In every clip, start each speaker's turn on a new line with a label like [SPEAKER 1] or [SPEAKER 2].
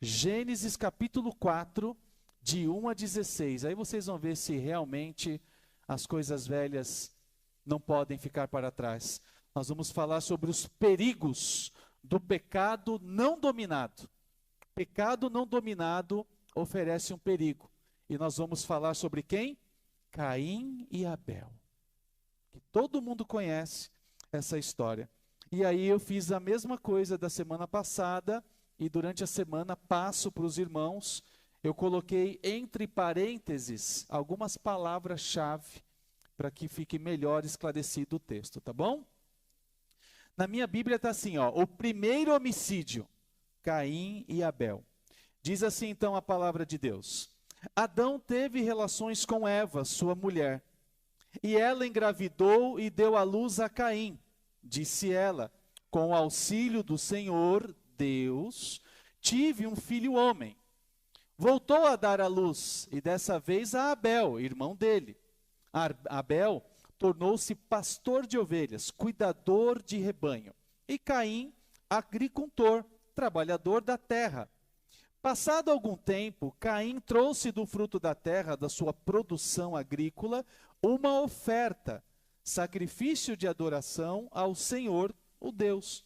[SPEAKER 1] Gênesis capítulo 4, de 1 a 16. Aí vocês vão ver se realmente as coisas velhas não podem ficar para trás. Nós vamos falar sobre os perigos do pecado não dominado. Pecado não dominado oferece um perigo. E nós vamos falar sobre quem? Caim e Abel. Que todo mundo conhece essa história. E aí eu fiz a mesma coisa da semana passada, e durante a semana passo para os irmãos. Eu coloquei entre parênteses algumas palavras-chave para que fique melhor esclarecido o texto, tá bom? Na minha Bíblia está assim, ó, o primeiro homicídio, Caim e Abel. Diz assim então a palavra de Deus: Adão teve relações com Eva, sua mulher, e ela engravidou e deu à luz a Caim. Disse ela: com o auxílio do Senhor, Deus, tive um filho homem. Voltou a dar à luz, e dessa vez a Abel, irmão dele. Abel tornou-se pastor de ovelhas, cuidador de rebanho. E Caim, agricultor, trabalhador da terra. Passado algum tempo, Caim trouxe do fruto da terra, da sua produção agrícola, uma oferta, sacrifício de adoração ao Senhor, o Deus.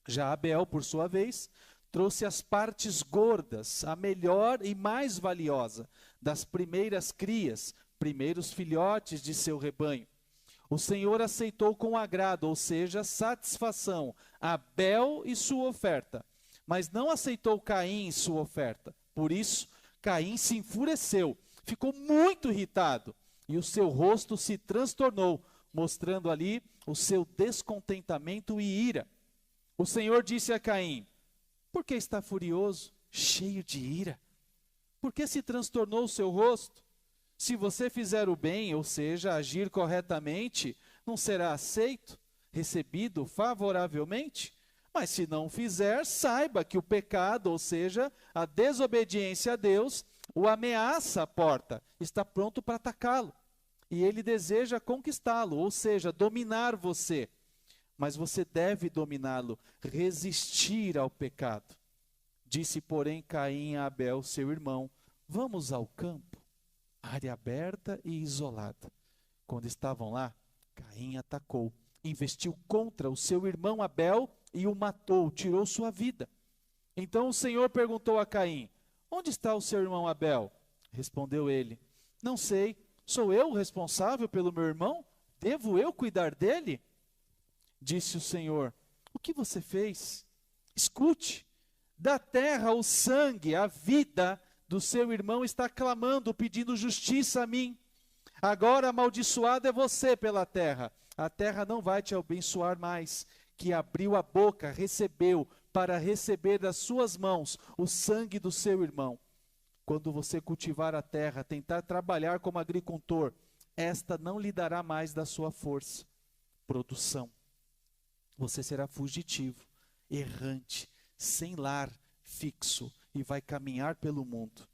[SPEAKER 1] Já Abel, por sua vez, trouxe as partes gordas, a melhor e mais valiosa das primeiras crias, primeiros filhotes de seu rebanho. O Senhor aceitou com agrado, ou seja, satisfação, Abel e sua oferta, mas não aceitou Caim e sua oferta. Por isso, Caim se enfureceu, ficou muito irritado, e o seu rosto se transtornou, mostrando ali o seu descontentamento e ira. O Senhor disse a Caim: por que está furioso, cheio de ira? Por que se transtornou o seu rosto? Se você fizer o bem, ou seja, agir corretamente, não será aceito, recebido favoravelmente? Mas se não fizer, saiba que o pecado, ou seja, a desobediência a Deus, o ameaça à porta, está pronto para atacá-lo. E ele deseja conquistá-lo, ou seja, dominar você. Mas você deve dominá-lo, resistir ao pecado. Disse, porém, Caim a Abel, seu irmão: vamos ao campo. Área aberta e isolada. Quando estavam lá, Caim atacou, investiu contra o seu irmão Abel e o matou, tirou sua vida. Então o Senhor perguntou a Caim: onde está o seu irmão Abel? Respondeu ele: não sei, sou eu o responsável pelo meu irmão? Devo eu cuidar dele? Disse o Senhor: o que você fez? Escute, da terra o sangue, a vida do seu irmão está clamando, pedindo justiça a mim. Agora amaldiçoado é você pela terra. A terra não vai te abençoar mais, que abriu a boca, recebeu, para receber das suas mãos o sangue do seu irmão. Quando você cultivar a terra, tentar trabalhar como agricultor, esta não lhe dará mais da sua força. Produção. Você será fugitivo, errante, sem lar fixo, e vai caminhar pelo mundo.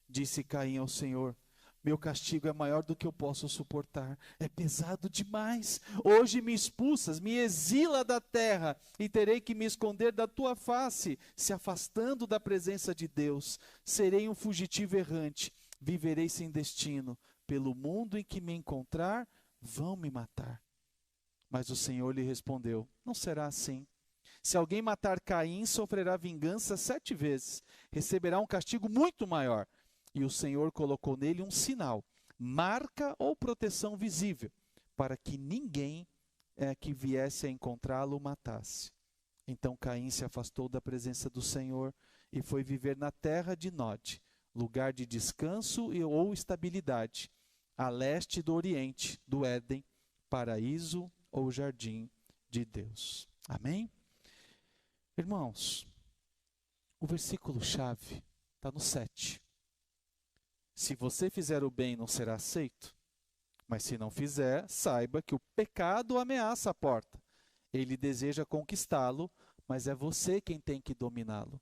[SPEAKER 1] Disse Caim ao Senhor: meu castigo é maior do que eu posso suportar, é pesado demais. Hoje me expulsas, me exila da terra, e terei que me esconder da tua face, se afastando da presença de Deus. Serei um fugitivo errante, viverei sem destino. Pelo mundo em que me encontrar, vão me matar. Mas o Senhor lhe respondeu: não será assim. Se alguém matar Caim, sofrerá vingança 7 vezes, receberá um castigo muito maior. E o Senhor colocou nele um sinal, marca ou proteção visível, para que ninguém que viesse a encontrá-lo o matasse. Então Caim se afastou da presença do Senhor e foi viver na terra de Nod, lugar de descanso ou estabilidade, a leste do Oriente, do Éden, paraíso ou jardim de Deus. Amém? Irmãos, o versículo-chave está no 7. Se você fizer o bem, não será aceito. Mas se não fizer, saiba que o pecado ameaça a porta. Ele deseja conquistá-lo, mas é você quem tem que dominá-lo.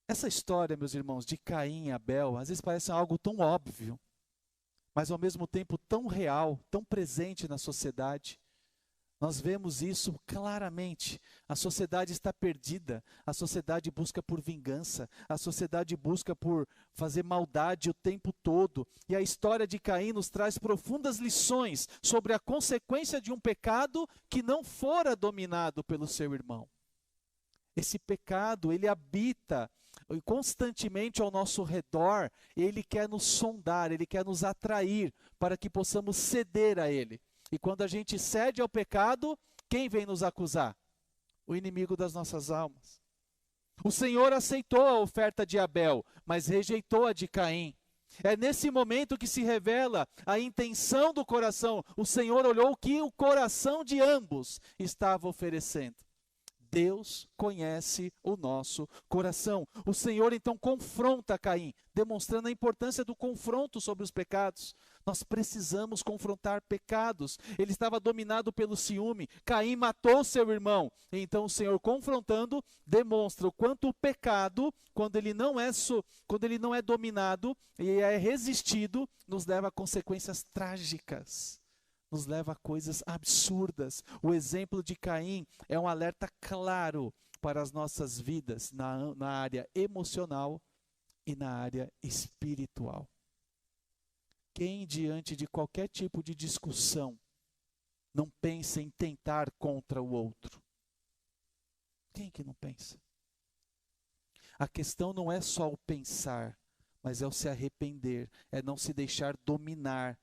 [SPEAKER 1] Essa história, meus irmãos, de Caim e Abel, às vezes parece algo tão óbvio, mas ao mesmo tempo tão real, tão presente na sociedade. Nós vemos isso claramente. A sociedade está perdida, a sociedade busca por vingança, a sociedade busca por fazer maldade o tempo todo. E a história de Caim nos traz profundas lições sobre a consequência de um pecado que não fora dominado pelo seu irmão. Esse pecado, ele habita constantemente ao nosso redor, ele quer nos sondar, ele quer nos atrair para que possamos ceder a ele. E quando a gente cede ao pecado, quem vem nos acusar? O inimigo das nossas almas. O Senhor aceitou a oferta de Abel, mas rejeitou a de Caim. É nesse momento que se revela a intenção do coração. O Senhor olhou o que o coração de ambos estava oferecendo. Deus conhece o nosso coração. O Senhor então confronta Caim, demonstrando a importância do confronto sobre os pecados. Nós precisamos confrontar pecados. Ele estava dominado pelo ciúme. Caim matou seu irmão. Então o Senhor, confrontando, demonstra o quanto o pecado, quando ele não é dominado e é resistido, nos leva a consequências trágicas. Nos leva a coisas absurdas. O exemplo de Caim é um alerta claro para as nossas vidas na área emocional e na área espiritual. Quem, diante de qualquer tipo de discussão, não pensa em tentar contra o outro? Quem que não pensa? A questão não é só o pensar, mas é o se arrepender, é não se deixar dominar.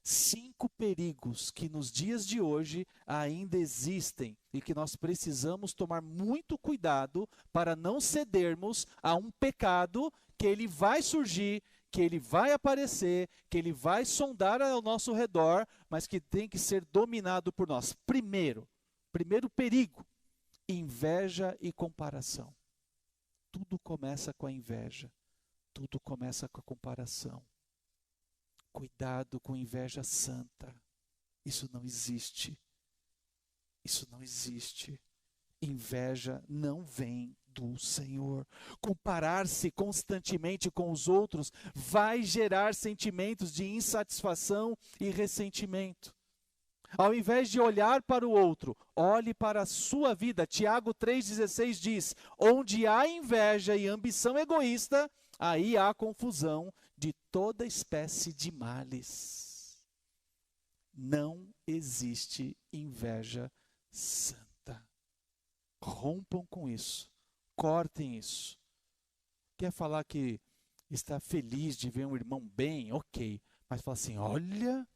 [SPEAKER 1] 5 perigos que nos dias de hoje ainda existem e que nós precisamos tomar muito cuidado para não cedermos a um pecado que ele vai surgir, que ele vai aparecer, que ele vai sondar ao nosso redor, mas que tem que ser dominado por nós. Primeiro perigo, inveja e comparação. Tudo começa com a inveja, tudo começa com a comparação. Cuidado com inveja santa. Isso não existe. Isso não existe. Inveja não vem do Senhor. Comparar-se constantemente com os outros vai gerar sentimentos de insatisfação e ressentimento. Ao invés de olhar para o outro, olhe para a sua vida. Tiago 3,16 diz: onde há inveja e ambição egoísta, aí há confusão de toda espécie de males. Não existe inveja santa. Rompam com isso. Cortem isso. Quer falar que está feliz de ver um irmão bem? Ok. Mas fala assim, olha,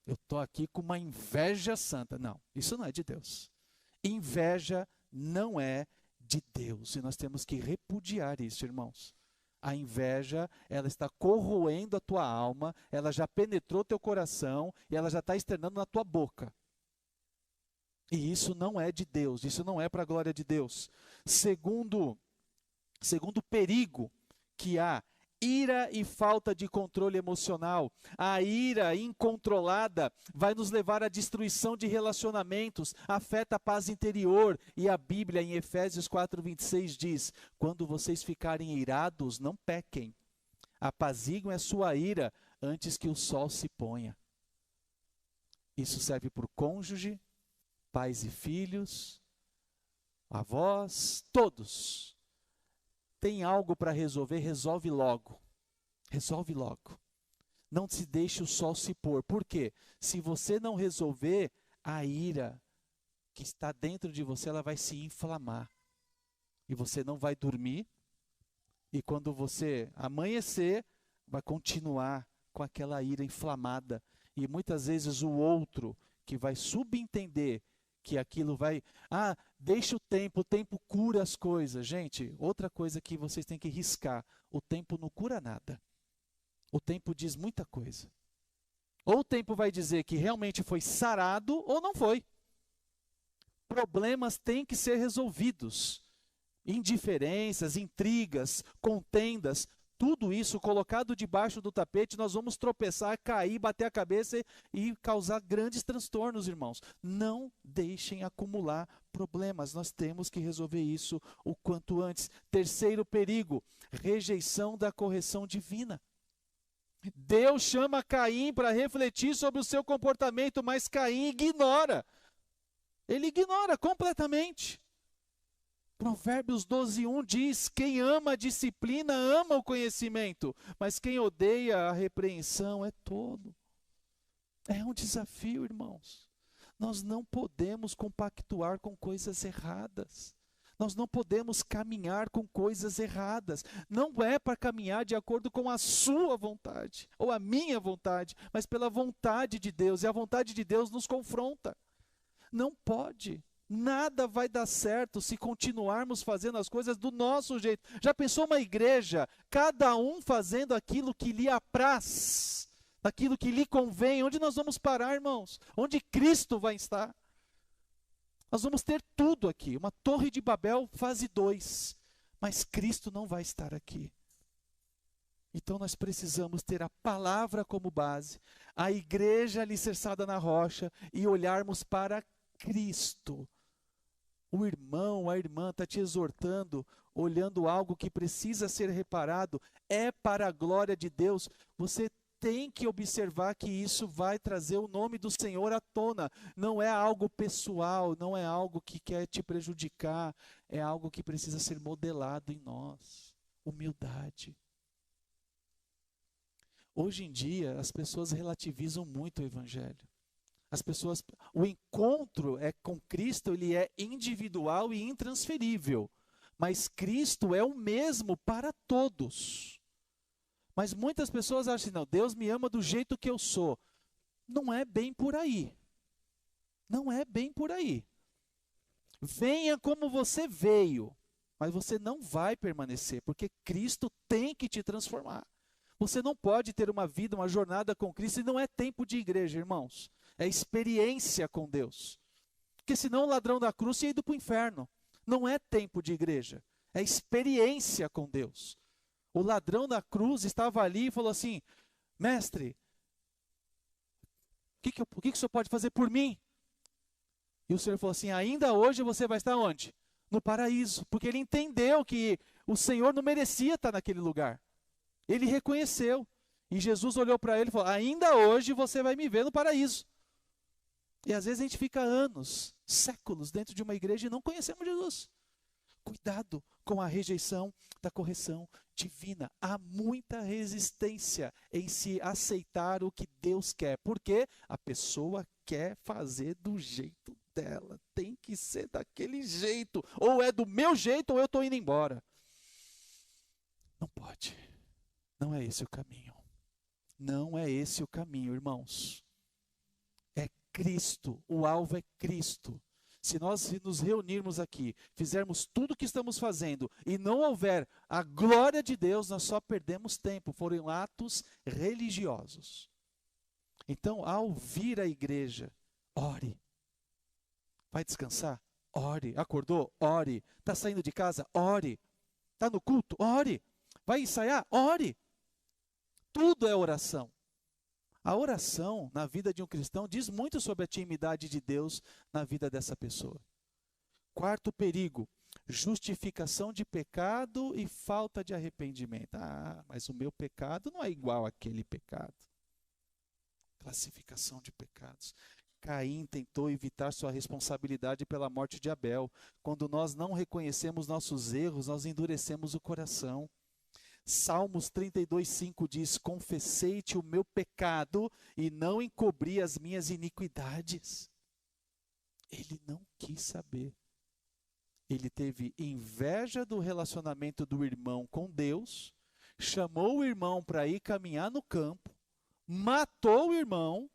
[SPEAKER 1] eu estou aqui com uma inveja santa. Não, isso não é de Deus. Inveja não é de Deus. E nós temos que repudiar isso, irmãos. A inveja, ela está corroendo a tua alma, ela já penetrou teu coração e ela já está externando na tua boca. E isso não é de Deus, isso não é para a glória de Deus. Segundo perigo que há, ira e falta de controle emocional. A ira incontrolada vai nos levar à destruição de relacionamentos, afeta a paz interior. E a Bíblia em Efésios 4:26 diz, quando vocês ficarem irados, não pequem. Apaziguem a sua ira antes que o sol se ponha. Isso serve para o cônjuge, pais e filhos, avós, todos. Tem algo para resolver, resolve logo. Resolve logo. Não se deixe o sol se pôr. Por quê? Se você não resolver, a ira que está dentro de você, ela vai se inflamar. E você não vai dormir. E quando você amanhecer, vai continuar com aquela ira inflamada. E muitas vezes o outro que vai subentender que aquilo vai... deixa o tempo cura as coisas. Gente, outra coisa que vocês têm que riscar, o tempo não cura nada. O tempo diz muita coisa. Ou o tempo vai dizer que realmente foi sarado ou não foi. Problemas têm que ser resolvidos. Indiferenças, intrigas, contendas, tudo isso colocado debaixo do tapete, nós vamos tropeçar, cair, bater a cabeça e causar grandes transtornos, irmãos. Não deixem acumular problemas, nós temos que resolver isso o quanto antes. Terceiro perigo, rejeição da correção divina. Deus chama Caim para refletir sobre o seu comportamento, mas Caim ignora. Ele ignora completamente. Provérbios 12:1 diz: quem ama a disciplina ama o conhecimento, mas quem odeia a repreensão é tolo. É um desafio, irmãos. Nós não podemos compactuar com coisas erradas. Nós não podemos caminhar com coisas erradas. Não é para caminhar de acordo com a sua vontade, ou a minha vontade, mas pela vontade de Deus. E a vontade de Deus nos confronta. Não pode. Nada vai dar certo se continuarmos fazendo as coisas do nosso jeito. Já pensou uma igreja, cada um fazendo aquilo que lhe apraz, aquilo que lhe convém? Onde nós vamos parar, irmãos? Onde Cristo vai estar? Nós vamos ter tudo aqui, uma torre de Babel fase 2, mas Cristo não vai estar aqui. Então nós precisamos ter a palavra como base, a igreja alicerçada na rocha e olharmos para Cristo. O irmão, a irmã está te exortando, olhando algo que precisa ser reparado, é para a glória de Deus. Você tem que observar que isso vai trazer o nome do Senhor à tona. Não é algo pessoal, não é algo que quer te prejudicar, é algo que precisa ser modelado em nós. Humildade. Hoje em dia, as pessoas relativizam muito o Evangelho. O encontro com Cristo, ele é individual e intransferível. Mas Cristo é o mesmo para todos. Mas muitas pessoas acham assim, não, Deus me ama do jeito que eu sou. Não é bem por aí. Não é bem por aí. Venha como você veio, mas você não vai permanecer, porque Cristo tem que te transformar. Você não pode ter uma vida, uma jornada com Cristo, e não é tempo de igreja, irmãos. É experiência com Deus. Porque senão o ladrão da cruz ia ido para o inferno. Não é tempo de igreja, é experiência com Deus. O ladrão da cruz estava ali e falou assim, mestre, o que o senhor pode fazer por mim? E o Senhor falou assim, ainda hoje você vai estar onde? No paraíso, porque ele entendeu que o Senhor não merecia estar naquele lugar. Ele reconheceu. E Jesus olhou para ele e falou, ainda hoje você vai me ver no paraíso. E às vezes a gente fica anos, séculos dentro de uma igreja e não conhecemos Jesus. Cuidado com a rejeição da correção divina. Há muita resistência em se aceitar o que Deus quer. Porque a pessoa quer fazer do jeito dela. Tem que ser daquele jeito. Ou é do meu jeito ou eu estou indo embora. Não pode. Não é esse o caminho. Não é esse o caminho, irmãos. É Cristo. O alvo é Cristo. Se nós nos reunirmos aqui, fizermos tudo o que estamos fazendo e não houver a glória de Deus, nós só perdemos tempo. Foram atos religiosos. Então, ao vir à igreja, ore. Vai descansar? Ore. Acordou? Ore. Está saindo de casa? Ore. Está no culto? Ore. Vai ensaiar? Ore. Tudo é oração. A oração na vida de um cristão diz muito sobre a intimidade de Deus na vida dessa pessoa. Quarto perigo, justificação de pecado e falta de arrependimento. Ah, mas o meu pecado não é igual àquele pecado. Classificação de pecados. Caim tentou evitar sua responsabilidade pela morte de Abel. Quando nós não reconhecemos nossos erros, nós endurecemos o coração. Salmos 32:5 diz, confessei-te o meu pecado e não encobri as minhas iniquidades. Ele não quis saber. Ele teve inveja do relacionamento do irmão com Deus, chamou o irmão para ir caminhar no campo, matou o irmão.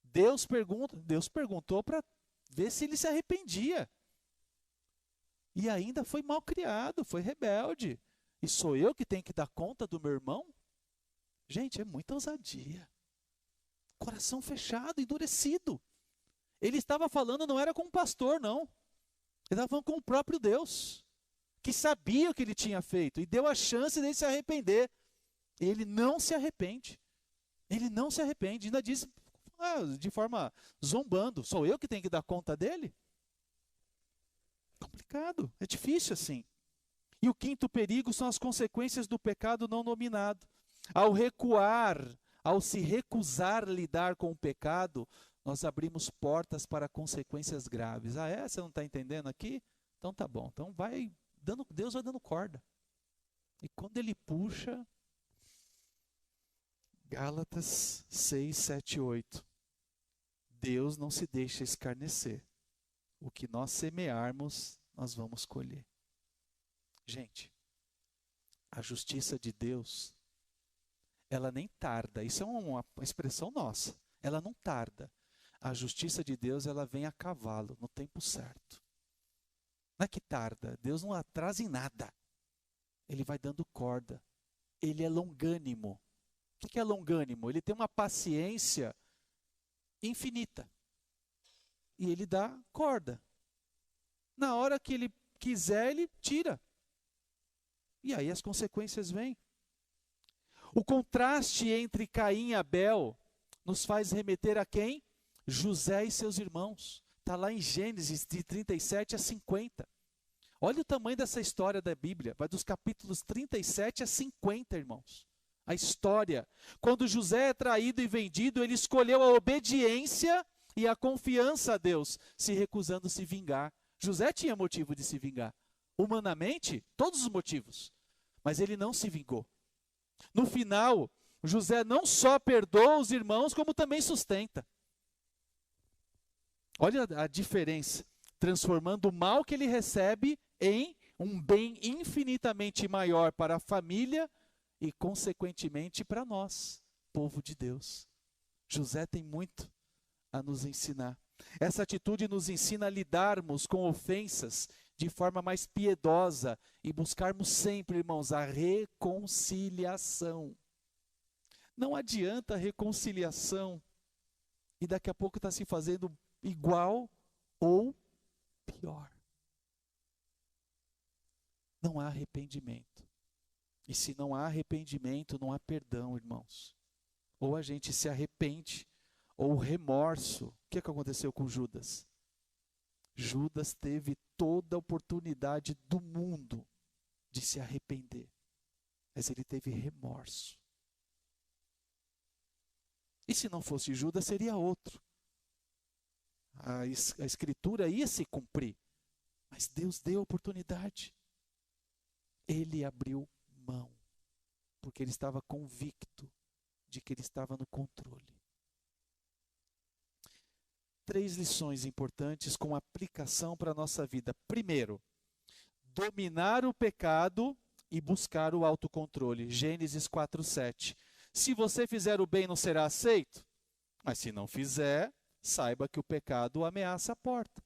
[SPEAKER 1] Deus perguntou para ver se ele se arrependia. E ainda foi mal criado, foi rebelde. E sou eu que tenho que dar conta do meu irmão? Gente, é muita ousadia. Coração fechado, endurecido. Ele estava falando, não era com o pastor, não. Ele estava falando com o próprio Deus, que sabia o que ele tinha feito e deu a chance dele se arrepender. Ele não se arrepende. Ele não se arrepende. Ainda diz, de forma zombando, sou eu que tenho que dar conta dele? Complicado, é difícil assim. E o quinto perigo são as consequências do pecado não nominado. Ao se recusar a lidar com o pecado, nós abrimos portas para consequências graves. Ah, é? Você não está entendendo aqui? Então tá bom. Então Deus vai dando corda. E quando ele puxa, Gálatas 6, 7, 8. Deus não se deixa escarnecer. O que nós semearmos, nós vamos colher. Gente, a justiça de Deus, ela nem tarda. Isso é uma expressão nossa. Ela não tarda. A justiça de Deus, ela vem a cavalo, no tempo certo. Não é que tarda. Deus não atrasa em nada. Ele vai dando corda. Ele é longânimo. O que é longânimo? Ele tem uma paciência infinita. E ele dá corda. Na hora que ele quiser, ele tira. E aí as consequências vêm. O contraste entre Caim e Abel nos faz remeter a quem? José e seus irmãos. Está lá em Gênesis de 37 a 50. Olha o tamanho dessa história da Bíblia. Vai dos capítulos 37 a 50, irmãos. A história. Quando José é traído e vendido, ele escolheu a obediência e a confiança a Deus, se recusando a se vingar. José tinha motivo de se vingar. Humanamente, todos os motivos. Mas ele não se vingou. No final, José não só perdoa os irmãos, como também sustenta. Olha a diferença. Transformando o mal que ele recebe em um bem infinitamente maior para a família e, consequentemente, para nós, povo de Deus. José tem muito a nos ensinar. Essa atitude nos ensina a lidarmos com ofensas de forma mais piedosa e buscarmos sempre, irmãos, a reconciliação. Não adianta reconciliação e daqui a pouco está se fazendo igual ou pior. Não há arrependimento. E se não há arrependimento, não há perdão, irmãos. Ou a gente se arrepende, ou remorso. O que aconteceu com Judas? Judas teve toda a oportunidade do mundo de se arrepender. Mas ele teve remorso. E se não fosse Judas, seria outro. A escritura ia se cumprir. Mas Deus deu a oportunidade. Ele abriu mão. Porque ele estava convicto de que ele estava no controle. 3 lições importantes com aplicação para a nossa vida. Primeiro, dominar o pecado e buscar o autocontrole. Gênesis 4:7. Se você fizer o bem, não será aceito? Mas se não fizer, saiba que o pecado ameaça a porta.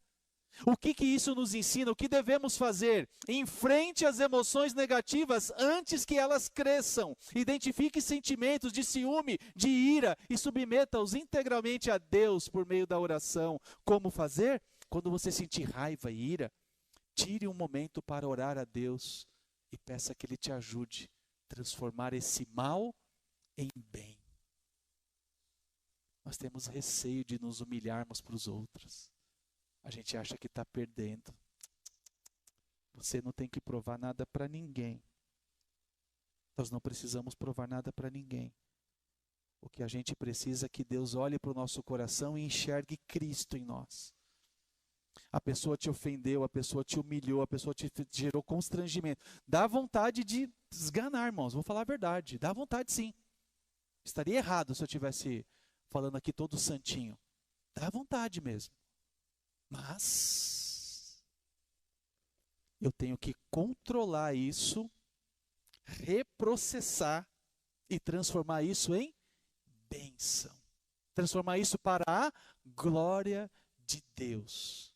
[SPEAKER 1] O que isso nos ensina? O que devemos fazer? Enfrente as emoções negativas antes que elas cresçam. Identifique sentimentos de ciúme, de ira e submeta-os integralmente a Deus por meio da oração. Como fazer? Quando você sentir raiva e ira, tire um momento para orar a Deus e peça que Ele te ajude a transformar esse mal em bem. Nós temos receio de nos humilharmos para os outros. A gente acha que está perdendo. Você não tem que provar nada para ninguém. Nós não precisamos provar nada para ninguém. O que a gente precisa é que Deus olhe para o nosso coração e enxergue Cristo em nós. A pessoa te ofendeu, a pessoa te humilhou, a pessoa te gerou constrangimento. Dá vontade de esganar, irmãos. Vou falar a verdade. Dá vontade sim. Estaria errado se eu estivesse falando aqui todo santinho. Dá vontade mesmo. Mas eu tenho que controlar isso, reprocessar e transformar isso em bênção. Transformar isso para a glória de Deus.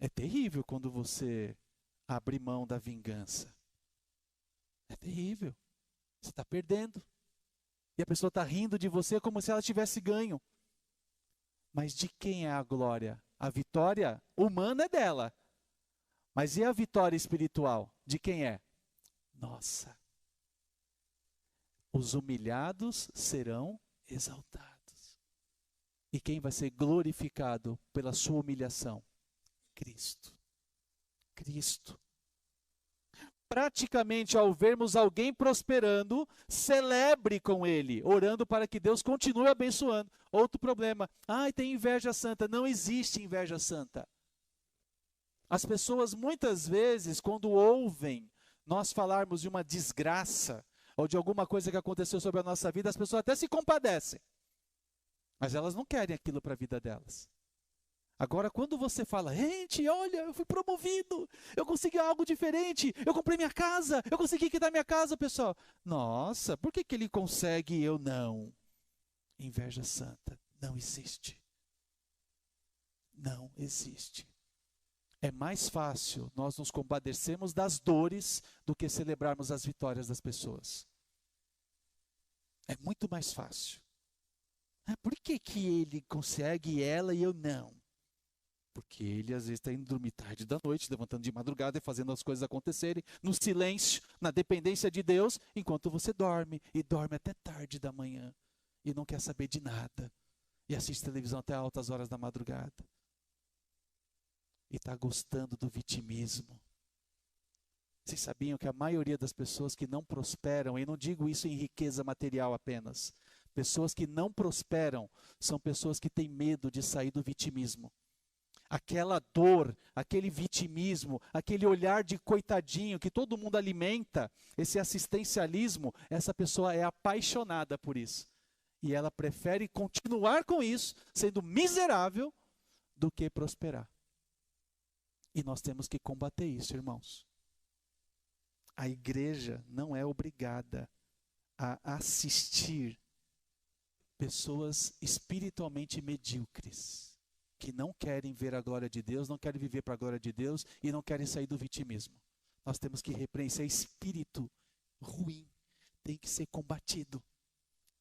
[SPEAKER 1] É terrível quando você abre mão da vingança. É terrível. Você está perdendo. E a pessoa está rindo de você como se ela tivesse ganho. Mas de quem é a glória? A vitória humana é dela. Mas e a vitória espiritual? De quem é? Nossa. Os humilhados serão exaltados. E quem vai ser glorificado pela sua humilhação? Cristo. Cristo. praticamente ao vermos alguém prosperando, celebre com ele, orando para que Deus continue abençoando. Outro problema, tem inveja santa. Não existe inveja santa. As pessoas muitas vezes, quando ouvem nós falarmos de uma desgraça, ou de alguma coisa que aconteceu sobre a nossa vida, as pessoas até se compadecem. Mas elas não querem aquilo para a vida delas. Agora, quando você fala, gente, olha, eu fui promovido, eu consegui algo diferente, eu comprei minha casa, eu consegui quitar minha casa, pessoal. Nossa, por que ele consegue e eu não? Inveja santa não existe. Não existe. É mais fácil nós nos compadecermos das dores do que celebrarmos as vitórias das pessoas. É muito mais fácil. Por que ele consegue e ela e eu não? Porque ele às vezes está indo dormir tarde da noite, levantando de madrugada e fazendo as coisas acontecerem, no silêncio, na dependência de Deus, enquanto você dorme, e dorme até tarde da manhã, e não quer saber de nada, e assiste televisão até altas horas da madrugada. E está gostando do vitimismo. Vocês sabiam que a maioria das pessoas que não prosperam, e não digo isso em riqueza material apenas, pessoas que não prosperam são pessoas que têm medo de sair do vitimismo. Aquela dor, aquele vitimismo, aquele olhar de coitadinho que todo mundo alimenta, esse assistencialismo, essa pessoa é apaixonada por isso. E ela prefere continuar com isso, sendo miserável, do que prosperar. E nós temos que combater isso, irmãos. A igreja não é obrigada a assistir pessoas espiritualmente medíocres, que não querem ver a glória de Deus, não querem viver para a glória de Deus e não querem sair do vitimismo. Nós temos que repreender esse espírito ruim, tem que ser combatido.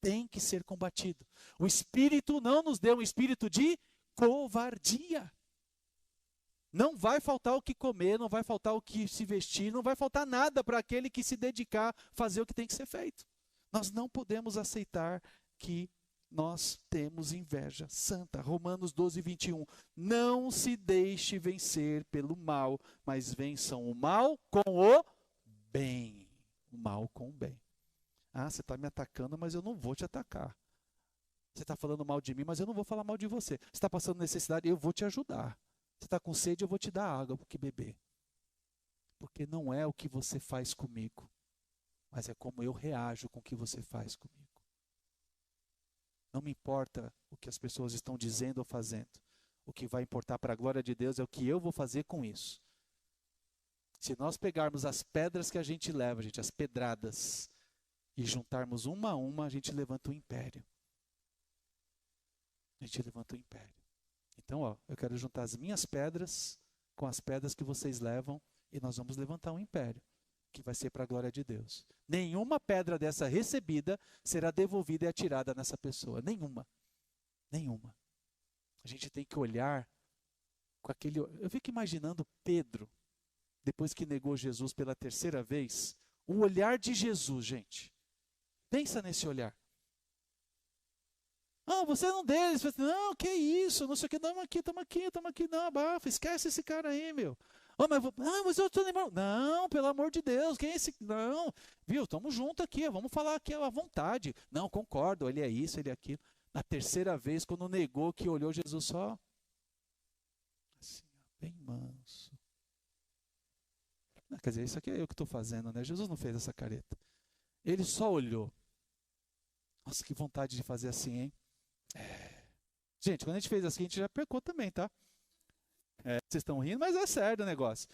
[SPEAKER 1] Tem que ser combatido. O espírito não nos deu um espírito de covardia. Não vai faltar o que comer, não vai faltar o que se vestir, não vai faltar nada para aquele que se dedicar a fazer o que tem que ser feito. Nós não podemos aceitar que nós temos inveja santa. Romanos 12, 21. Não se deixe vencer pelo mal, mas vençam o mal com o bem. O mal com o bem. Você está me atacando, mas eu não vou te atacar. Você está falando mal de mim, mas eu não vou falar mal de você. Você está passando necessidade, eu vou te ajudar. Você está com sede, eu vou te dar água para que beber. Porque não é o que você faz comigo, mas é como eu reajo com o que você faz comigo. Não me importa o que as pessoas estão dizendo ou fazendo. O que vai importar para a glória de Deus é o que eu vou fazer com isso. Se nós pegarmos as pedras que a gente leva, gente, as pedradas, e juntarmos uma a uma, a gente levanta um império. A gente levanta um império. Então, eu quero juntar as minhas pedras com as pedras que vocês levam e nós vamos levantar um império, que vai ser para a glória de Deus. Nenhuma pedra dessa recebida será devolvida e atirada nessa pessoa. Nenhuma. Nenhuma. A gente tem que olhar com aquele... Eu fico imaginando Pedro, depois que negou Jesus pela terceira vez, o olhar de Jesus, gente. Pensa nesse olhar. Você é um deles. Não, que isso, não sei o que. Não, estamos aqui. Não, abafa, esquece esse cara aí, meu. Mas eu estou lembrando. Não, pelo amor de Deus, quem é esse? Não, viu, estamos juntos aqui, vamos falar aqui à vontade. Não, concordo, ele é isso, ele é aquilo. Na terceira vez, quando negou, que olhou Jesus só, assim, bem manso. Quer dizer, isso aqui é eu que estou fazendo, né? Jesus não fez essa careta. Ele só olhou. Nossa, que vontade de fazer assim, hein? Gente, quando a gente fez assim, a gente já pecou também, tá? Vocês estão rindo, mas é sério o negócio.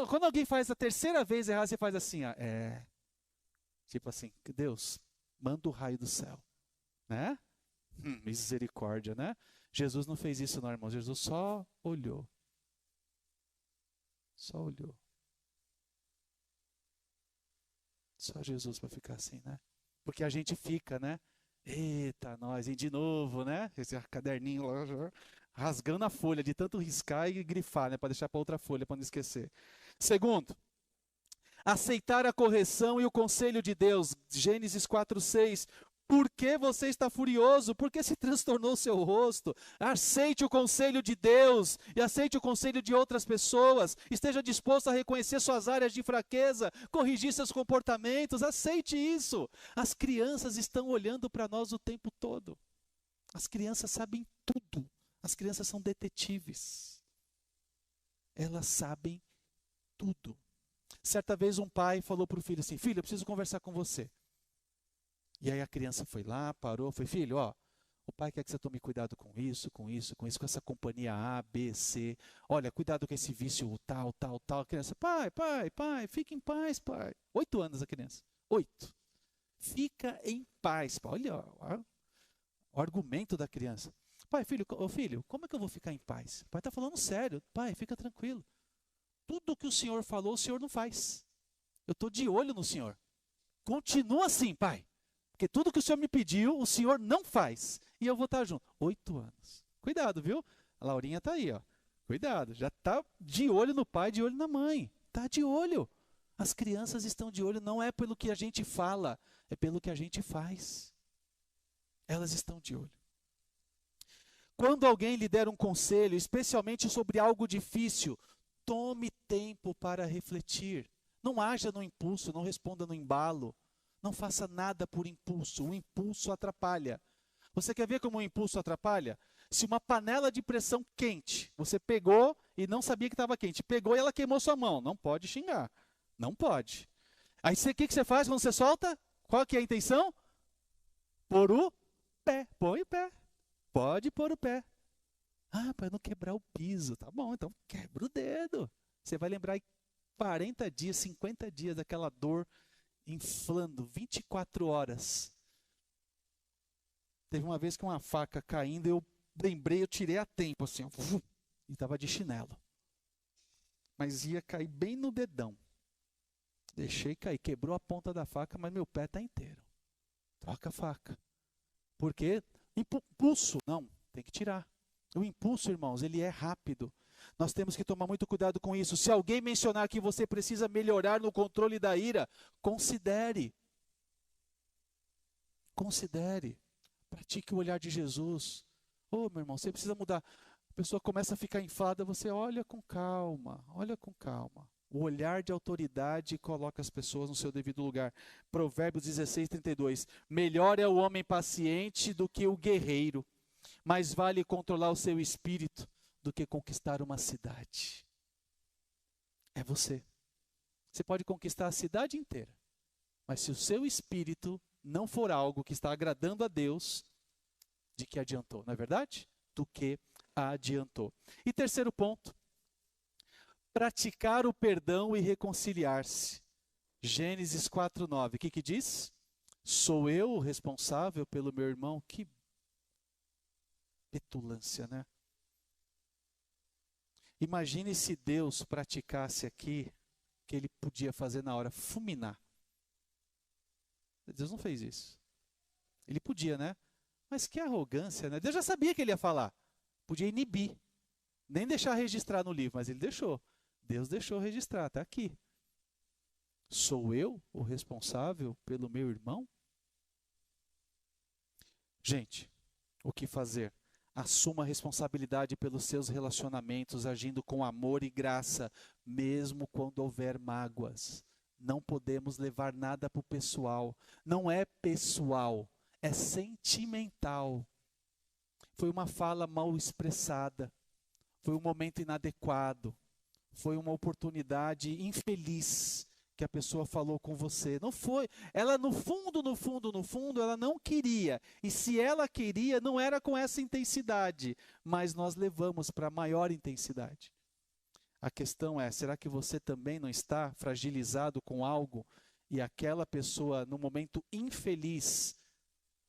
[SPEAKER 1] Quando alguém faz a terceira vez errado, você faz assim, tipo assim, Deus, manda o raio do céu, né? Misericórdia, né? Jesus não fez isso não, irmão. Jesus só olhou. Só olhou. Só Jesus para ficar assim, né? Porque a gente fica, né? Eita, nós, e de novo, né? Esse caderninho lá, rasgando a folha, de tanto riscar e grifar, né? Para deixar para outra folha, para não esquecer. Segundo, aceitar a correção e o conselho de Deus. Gênesis 4:6. Por que você está furioso? Por que se transtornou o seu rosto? Aceite o conselho de Deus e aceite o conselho de outras pessoas. Esteja disposto a reconhecer suas áreas de fraqueza, corrigir seus comportamentos. Aceite isso. As crianças estão olhando para nós o tempo todo. As crianças sabem tudo. As crianças são detetives. Elas sabem tudo. Certa vez um pai falou para o filho assim: filho, eu preciso conversar com você. E aí a criança foi lá, parou, foi: filho, ó, o pai quer que você tome cuidado com isso, com isso, com isso, com essa companhia A, B, C. Olha, cuidado com esse vício tal, tal, tal. A criança: pai, fica em paz, pai. 8 anos a criança. 8. Fica em paz, pai. Olha o argumento da criança. Pai, filho, como é que eu vou ficar em paz? O pai está falando sério. Pai, fica tranquilo. Tudo que o senhor falou, o senhor não faz. Eu estou de olho no senhor. Continua assim, pai. Porque tudo que o senhor me pediu, o senhor não faz. E eu vou estar junto. 8 anos. Cuidado, viu? A Laurinha está aí, ó. Cuidado. Já está de olho no pai, de olho na mãe. Está de olho. As crianças estão de olho, não é pelo que a gente fala, é pelo que a gente faz. Elas estão de olho. Quando alguém lhe der um conselho, especialmente sobre algo difícil, tome tempo para refletir. Não haja no impulso, não responda no embalo. Não faça nada por impulso. O impulso atrapalha. Você quer ver como o impulso atrapalha? Se uma panela de pressão quente, você pegou e não sabia que estava quente, pegou e ela queimou sua mão, não pode xingar. Não pode. Aí o que você faz quando você solta? Qual que é a intenção? Pôr o pé. Põe o pé. Pode pôr o pé. Ah, para não quebrar o piso. Tá bom, então quebra o dedo. Você vai lembrar 40 dias, 50 dias daquela dor inflando, 24 horas. Teve uma vez que uma faca caindo, eu lembrei, eu tirei a tempo, assim, e estava de chinelo. Mas ia cair bem no dedão. Deixei cair, quebrou a ponta da faca, mas meu pé está inteiro. Troca a faca. Por quê? Impulso. Não, tem que tirar. O impulso, irmãos, ele é rápido. Nós temos que tomar muito cuidado com isso. Se alguém mencionar que você precisa melhorar no controle da ira, considere. Considere. Pratique o olhar de Jesus. Ô, meu irmão, você precisa mudar. A pessoa começa a ficar inflada, você olha com calma, olha com calma. O olhar de autoridade coloca as pessoas no seu devido lugar. Provérbios 16, 32. Melhor é o homem paciente do que o guerreiro. Mais vale controlar o seu espírito do que conquistar uma cidade. É você. Você pode conquistar a cidade inteira. Mas se o seu espírito não for algo que está agradando a Deus, de que adiantou, não é verdade? Do que adiantou. E terceiro ponto, praticar o perdão e reconciliar-se. Gênesis 4:9. O que diz? Sou eu o responsável pelo meu irmão? Que petulância, né? Imagine se Deus praticasse aqui o que ele podia fazer na hora, fulminar. Deus não fez isso. Ele podia, né? Mas que arrogância, né? Deus já sabia que ele ia falar. Podia inibir. Nem deixar registrar no livro, mas ele deixou. Deus deixou registrar, está aqui. Sou eu o responsável pelo meu irmão? Gente, o que fazer? Assuma a responsabilidade pelos seus relacionamentos, agindo com amor e graça, mesmo quando houver mágoas. Não podemos levar nada para o pessoal. Não é pessoal, é sentimental. Foi uma fala mal expressada. Foi um momento inadequado. Foi uma oportunidade infeliz que a pessoa falou com você. Não foi. Ela no fundo, ela não queria. E se ela queria, não era com essa intensidade. Mas nós levamos para maior intensidade. A questão é, será que você também não está fragilizado com algo e aquela pessoa, no momento infeliz,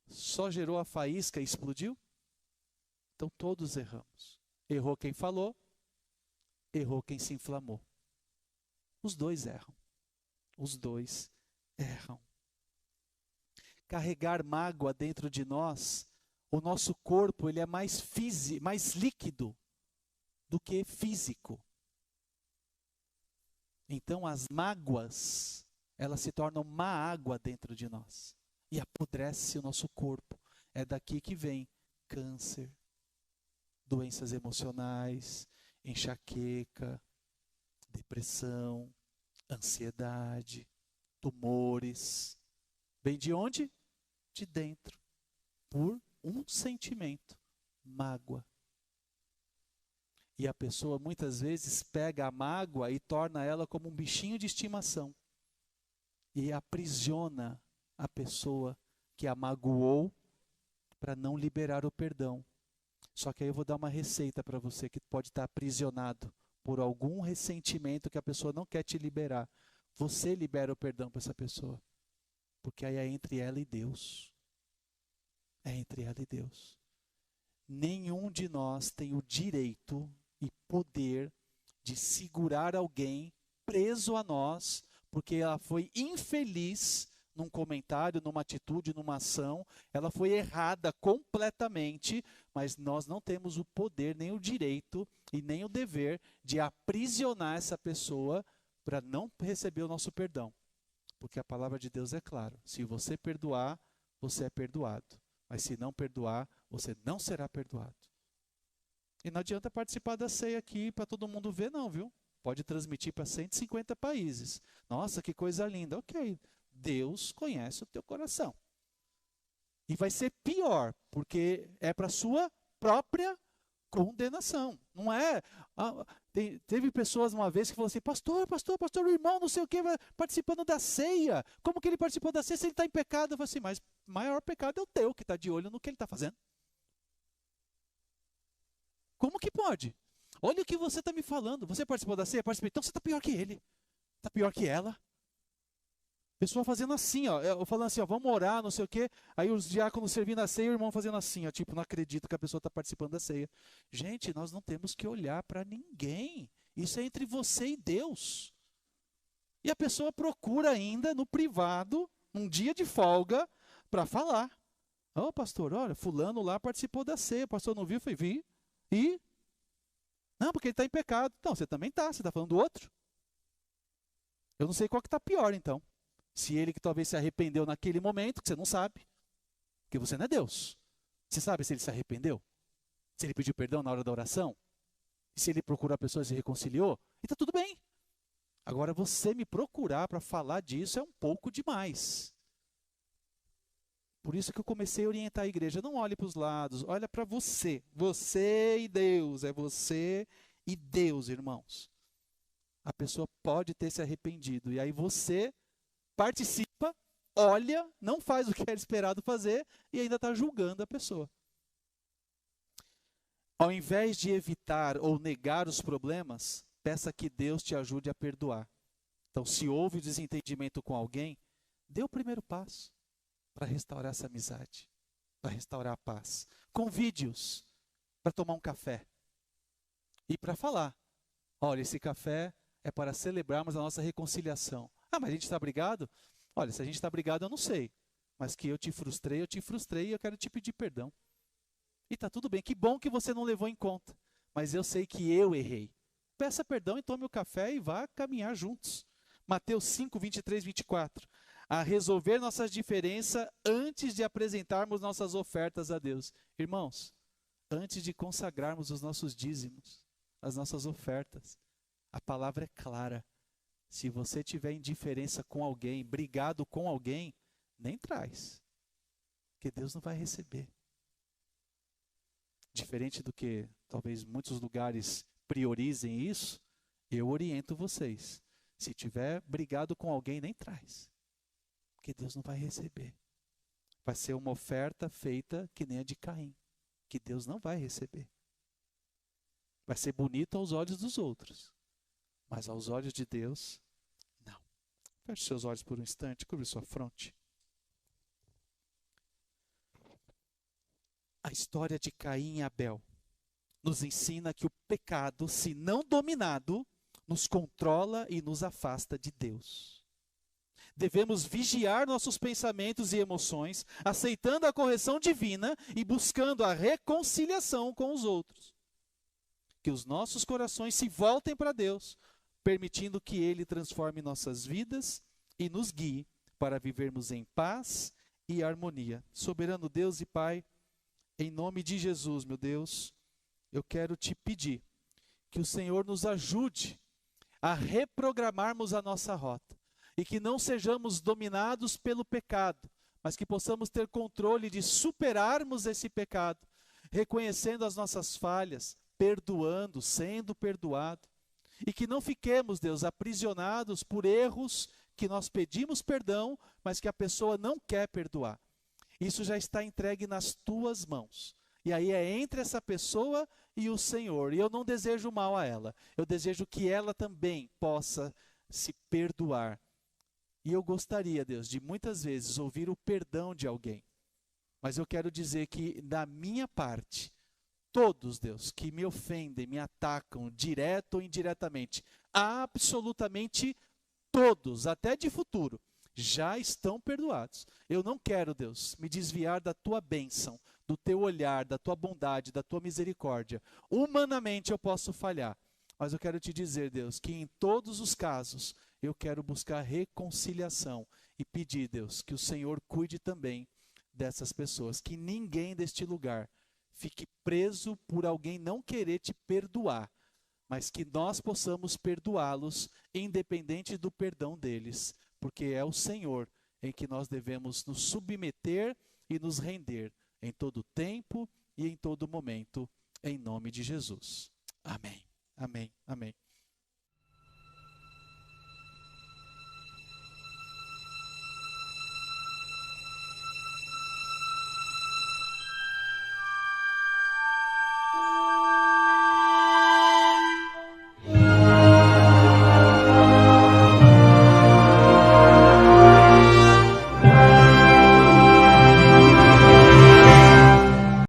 [SPEAKER 1] só gerou a faísca e explodiu? Então todos erramos. Errou quem falou, errou quem se inflamou. Os dois erram. Os dois erram. Carregar mágoa dentro de nós, o nosso corpo ele é mais líquido do que físico. Então as mágoas, elas se tornam má água dentro de nós. e apodrece o nosso corpo. É daqui que vem câncer, doenças emocionais, enxaqueca, depressão, ansiedade, tumores. Vem de onde? De dentro. Por um sentimento, mágoa. E a pessoa muitas vezes pega a mágoa e torna ela como um bichinho de estimação. E aprisiona a pessoa que a magoou para não liberar o perdão. Só que aí eu vou dar uma receita para você que pode estar aprisionado por algum ressentimento que a pessoa não quer te liberar. Você libera o perdão para essa pessoa. Porque aí é entre ela e Deus. É entre ela e Deus. Nenhum de nós tem o direito e poder de segurar alguém preso a nós, porque ela foi infeliz num comentário, numa atitude, numa ação, ela foi errada completamente, mas nós não temos o poder, nem o direito e nem o dever de aprisionar essa pessoa para não receber o nosso perdão. Porque a palavra de Deus é clara, se você perdoar, você é perdoado, mas se não perdoar, você não será perdoado. E não adianta participar da ceia aqui para todo mundo ver não, viu? Pode transmitir para 150 países. Nossa, que coisa linda. Ok, Deus conhece o teu coração. E vai ser pior, porque é para a sua própria condenação. Não é... teve pessoas uma vez que falaram assim, pastor, o irmão não sei o que, participando da ceia. Como que ele participou da ceia se ele está em pecado? Eu falei assim, mas o maior pecado é o teu, que está de olho no que ele está fazendo. Como que pode? Olha o que você está me falando. Você participou da ceia? Participei. Então você está pior que ele. Está pior que ela. Pessoa fazendo assim, ó. Eu falando assim, ó, vamos orar, não sei o quê. Aí os diáconos servindo a ceia e o irmão fazendo assim, ó. Tipo, não acredito que a pessoa está participando da ceia. Gente, nós não temos que olhar para ninguém. Isso é entre você e Deus. E a pessoa procura ainda no privado, num dia de folga, para falar. Ô, pastor, olha, fulano lá participou da ceia. O pastor não viu? Foi, vi. E? Não, porque ele está em pecado. Então, você também está. Você está falando do outro. Eu não sei qual que está pior, então. Se ele que talvez se arrependeu naquele momento, que você não sabe. Porque você não é Deus. Você sabe se ele se arrependeu? Se ele pediu perdão na hora da oração? E se ele procurou a pessoa e se reconciliou? E está tudo bem. Agora, você me procurar para falar disso é um pouco demais. Por isso que eu comecei a orientar a igreja. Não olhe para os lados, olha para você. Você e Deus. É você e Deus, irmãos. A pessoa pode ter se arrependido. E aí você participa, olha, não faz o que era esperado fazer e ainda está julgando a pessoa. Ao invés de evitar ou negar os problemas, peça que Deus te ajude a perdoar. Então, se houve desentendimento com alguém, dê o primeiro passo para restaurar essa amizade, para restaurar a paz. Convide-os para tomar um café e para falar, olha, esse café é para celebrarmos a nossa reconciliação. Ah, mas a gente está brigado? Olha, se a gente está brigado eu não sei, mas que eu te frustrei e eu quero te pedir perdão. E está tudo bem, que bom que você não levou em conta, mas eu sei que eu errei. Peça perdão e tome o café e vá caminhar juntos. Mateus 5, 23, 24. A resolver nossas diferenças antes de apresentarmos nossas ofertas a Deus. Irmãos, antes de consagrarmos os nossos dízimos, as nossas ofertas, a palavra é clara. Se você tiver indiferença com alguém, brigado com alguém, nem traz, porque Deus não vai receber. Diferente do que talvez muitos lugares priorizem isso, eu oriento vocês. Se tiver brigado com alguém, nem traz. Porque Deus não vai receber. Vai ser uma oferta feita que nem a de Caim, que Deus não vai receber. Vai ser bonito aos olhos dos outros, mas aos olhos de Deus, não. Feche seus olhos por um instante, cubra sua fronte. A história de Caim e Abel nos ensina que o pecado, se não dominado, nos controla e nos afasta de Deus. Devemos vigiar nossos pensamentos e emoções, aceitando a correção divina e buscando a reconciliação com os outros. Que os nossos corações se voltem para Deus, permitindo que Ele transforme nossas vidas e nos guie para vivermos em paz e harmonia. Soberano Deus e Pai, em nome de Jesus, meu Deus, eu quero te pedir que o Senhor nos ajude a reprogramarmos a nossa rota e que não sejamos dominados pelo pecado, mas que possamos ter controle de superarmos esse pecado, reconhecendo as nossas falhas, perdoando, sendo perdoado, e que não fiquemos, Deus, aprisionados por erros que nós pedimos perdão, mas que a pessoa não quer perdoar. Isso já está entregue nas tuas mãos. E aí é entre essa pessoa e o Senhor. E eu não desejo mal a ela. Eu desejo que ela também possa se perdoar. E eu gostaria, Deus, de muitas vezes ouvir o perdão de alguém. Mas eu quero dizer que da minha parte, todos, Deus, que me ofendem, me atacam, direto ou indiretamente, absolutamente todos, até de futuro, já estão perdoados. Eu não quero, Deus, me desviar da tua bênção, do teu olhar, da tua bondade, da tua misericórdia. Humanamente eu posso falhar, mas eu quero te dizer, Deus, que em todos os casos eu quero buscar reconciliação e pedir, Deus, que o Senhor cuide também dessas pessoas, que ninguém deste lugar fique preso por alguém não querer te perdoar, mas que nós possamos perdoá-los, independente do perdão deles, porque é o Senhor em que nós devemos nos submeter e nos render em todo tempo e em todo momento, em nome de Jesus. Amém, amém, amém.